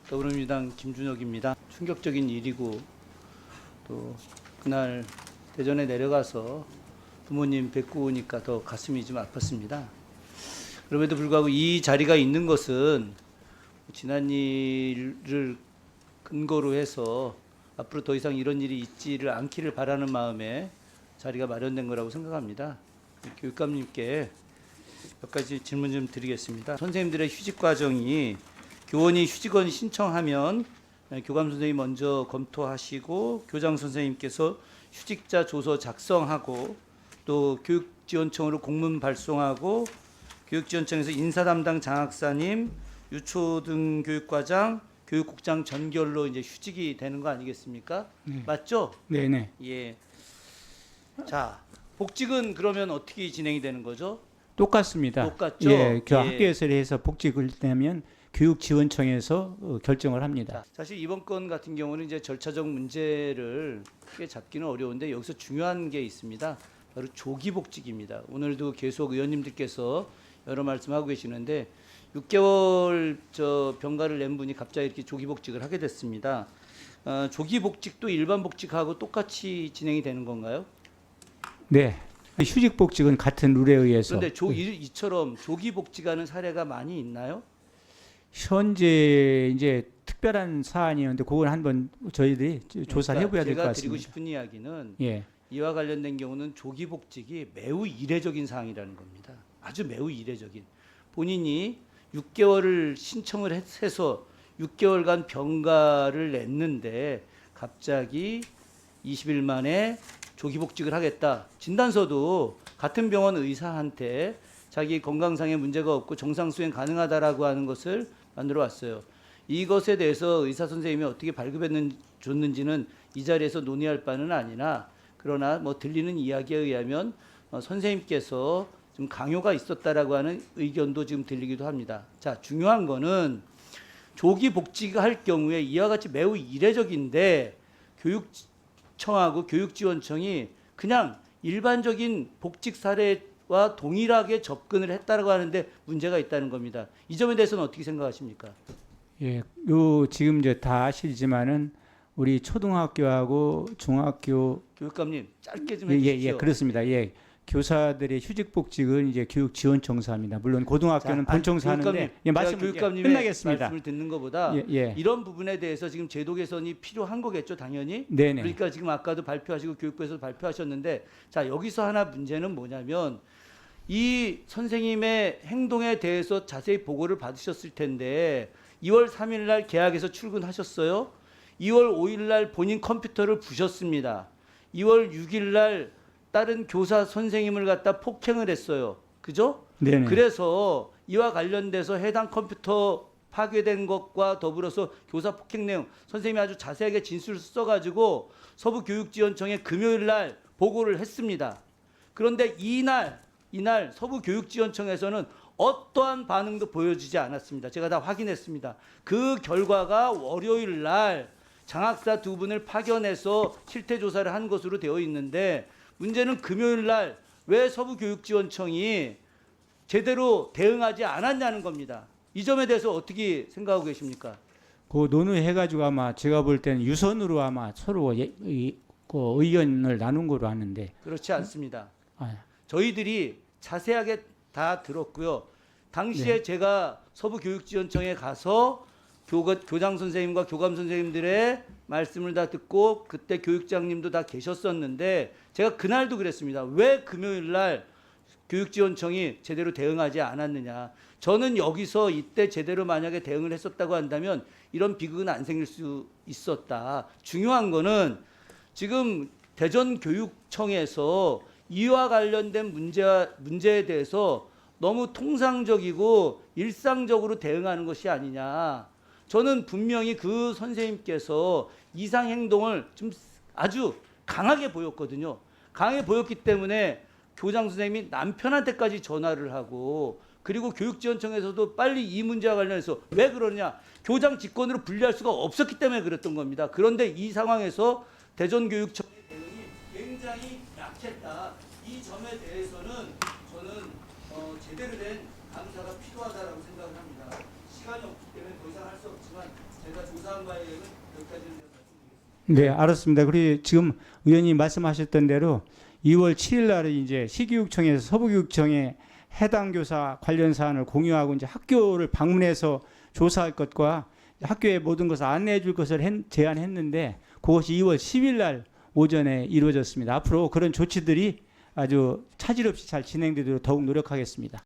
더불어민주당 김준혁입니다. 충격적인 일이고 또 그날 대전에 내려가서 부모님 뵙고 오니까 더 가슴이 좀 아팠습니다. 그럼에도 불구하고 이 자리가 있는 것은 지난 일을 근거로 해서 앞으로 더 이상 이런 일이 있지를 않기를 바라는 마음에 자리가 마련된 거라고 생각합니다. 교육감님께 몇 가지 질문 좀 드리겠습니다. 선생님들의 휴직 과정이 교원이 휴직원 신청하면 교감 선생님이 먼저 검토하시고 교장 선생님께서 휴직자 조서 작성하고 또 교육지원청으로 공문 발송하고 교육지원청에서 인사담당 장학사님, 유초등교육과장, 교육국장 전결로 이제 휴직이 되는 거 아니겠습니까? 네. 맞죠? 네네. 예. 자, 복직은 그러면 어떻게 진행이 되는 거죠? 똑같습니다. 똑같죠? 예, 그 예. 학교에서 해서 복직을 되면 교육지원청에서 결정을 합니다. 자, 사실 이번 건 같은 경우는 이제 절차적 문제를 크게 잡기는 어려운데 여기서 중요한 게 있습니다. 바로 조기 복직입니다. 오늘도 계속 의원님들께서 여러 말씀하고 계시는데 6개월 병가를 낸 분이 갑자기 이렇게 조기 복직을 하게 됐습니다. 조기 복직도 일반 복직하고 똑같이 진행이 되는 건가요? 네. 휴직 복직은 같은 룰에 의해서. 그런데 이처럼 조기 복직하는 사례가 많이 있나요? 현재 이제 특별한 사안이었는데 그걸 한번 저희들이 조사를 해봐야 될 것 제가 같습니다. 드리고 싶은 이야기는 예. 이와 관련된 경우는 조기 복직이 매우 이례적인 사항이라는 겁니다. 아주 매우 이례적인. 본인이 6개월을 신청을 해서 6개월간 병가를 냈는데 갑자기 20일 만에 조기 복직을 하겠다. 진단서도 같은 병원 의사한테 자기 건강상의 문제가 없고 정상 수행 가능하다라고 하는 것을 만들어 왔어요. 이것에 대해서 의사 선생님이 어떻게 줬는지는 이 자리에서 논의할 바는 아니나 그러나 뭐 들리는 이야기에 의하면 선생님께서 좀 강요가 있었다라고 하는 의견도 지금 들리기도 합니다. 자, 중요한 거는 조기 복직할 경우에 이와 같이 매우 이례적인데 교육청하고 교육지원청이 그냥 일반적인 복직 사례와 동일하게 접근을 했다라고 하는데 문제가 있다는 겁니다. 이 점에 대해서는 어떻게 생각하십니까? 예. 요 지금 이제 다 아시지만은 우리 초등학교하고 중학교 교육감님 짧게 좀 예, 해주십시오. 예, 그렇습니다. 예. 교사들의 휴직 복직은 이제 교육지원청사입니다. 물론 고등학교는 본청사 하는데 예, 말씀 교육감님의 끝나겠습니다. 말씀을 듣는 것보다 예, 예. 이런 부분에 대해서 지금 제도 개선이 필요한 거겠죠, 당연히. 네네. 그러니까 지금 아까도 발표하시고 교육부에서 발표하셨는데 자, 여기서 하나 문제는 뭐냐면 이 선생님의 행동에 대해서 자세히 보고를 받으셨을 텐데 2월 3일 날 계약에서 출근하셨어요. 2월 5일 날 본인 컴퓨터를 부셨습니다. 2월 6일 날 다른 교사 선생님을 갖다 폭행을 했어요. 그죠? 네네. 그래서 이와 관련돼서 해당 컴퓨터 파괴된 것과 더불어서 교사 폭행 내용 선생님이 아주 자세하게 진술을 써가지고 서부교육지원청에 금요일 날 보고를 했습니다. 그런데 이날 서부교육지원청에서는 어떠한 반응도 보여주지 않았습니다. 제가 다 확인했습니다. 그 결과가 월요일 날 장학사 2분을 파견해서 실태 조사를 한 것으로 되어 있는데 문제는 금요일 날 왜 서부교육지원청이 제대로 대응하지 않았냐는 겁니다. 이 점에 대해서 어떻게 생각하고 계십니까? 그 논의해가지고 아마 제가 볼 때는 유선으로 아마 서로 그 의견을 나눈 거로 아는데. 그렇지 않습니다. 아, 저희들이 자세하게 다 들었고요. 당시에 네. 제가 서부교육지원청에 가서 교장 선생님과 교감 선생님들의 말씀을 다 듣고 그때 교육장님도 다 계셨었는데 제가 그날도 그랬습니다. 왜 금요일 날 교육지원청이 제대로 대응하지 않았느냐. 저는 여기서 이때 제대로 만약에 대응을 했었다고 한다면 이런 비극은 안 생길 수 있었다. 중요한 거는 지금 대전교육청에서 이와 관련된 문제에 대해서 너무 통상적이고 일상적으로 대응하는 것이 아니냐. 저는 분명히 그 선생님께서 이상 행동을 좀 아주 강하게 보였거든요. 강하게 보였기 때문에 교장 선생님이 남편한테까지 전화를 하고 그리고 교육지원청에서도 빨리 이 문제와 관련해서 왜 그러냐. 교장 직권으로 분리할 수가 없었기 때문에 그랬던 겁니다. 그런데 이 상황에서 대전교육청의 대응이 굉장히 약했다. 이 점에 대해서는 저는 제대로 된 감사가 필요하다고 생각을 합니다. 시간이 없기 때문에 더 이상 할 수 없지만 제가 사항과의 여기까지는 네, 알았습니다. 그리고 지금 의원님 말씀하셨던 대로 2월 7일 날에 이제 시교육청에서 서부교육청에 해당 교사 관련 사안을 공유하고 이제 학교를 방문해서 조사할 것과 학교에 모든 것을 안내해 줄 것을 제안했는데 그것이 2월 10일 날 오전에 이루어졌습니다. 앞으로 그런 조치들이 아주 차질 없이 잘 진행되도록 더욱 노력하겠습니다.